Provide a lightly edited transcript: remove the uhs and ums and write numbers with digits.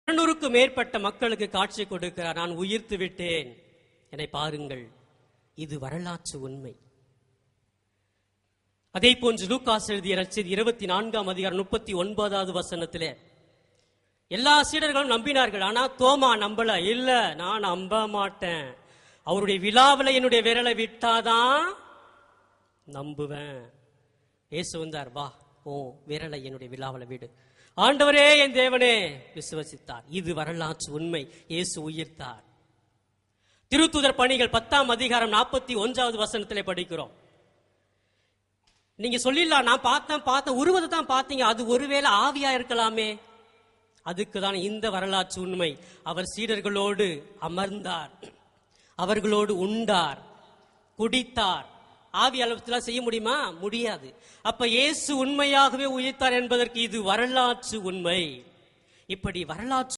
200க்கும் மேற்பட்ட மக்களுக்கு காட்சி கொடுக்கிறார். நான் உயிர்த்து விட்டேன், என்னை பாருங்கள். இது வரலாற்று உண்மை. அதே போன்று லூக்காஸ் எழுதிய நற்செய்தி 24ஆம் அதிகாரம் 39வது வசனத்திலே எல்லா சீடர்களும் நம்பினார்கள். ஆனா தோமா நம்பல. இல்ல, நான் நம்ப மாட்டேன், அவருடைய விழாவில் என்னுடைய விரலை விட்டாதான் நம்புவேன். இயேசு வந்தார், வா ஓ விரலை என்னுடைய விழாவில் விடு. ஆண்டவரே என் தேவனே, விசுவசித்தார். இது வரலாற்று உண்மை. இயேசு உயிர்த்தார். திருத்தூதர் பணிகள் 10ஆம் அதிகாரம் 41வது வசனத்திலே படிக்கிறோம். நீங்க சொல்லிடலாம், நான் பார்த்தேன் உருவத்தை தான் பார்த்தீங்க, அது ஒருவேளை ஆவியா இருக்கலாமே. அதுக்குதான் இந்த வரலாற்று உண்மை. அவர் சீடர்களோடு அமர்ந்தார், அவர்களோடு உண்டார், குடித்தார். ஆவி அளவத்தில் செய்ய முடியுமா? முடியாது. அப்ப இயேசு உண்மையாகவே உயிர்த்தார் என்பதற்கு இது வரலாற்று உண்மை. இப்படி வரலாற்று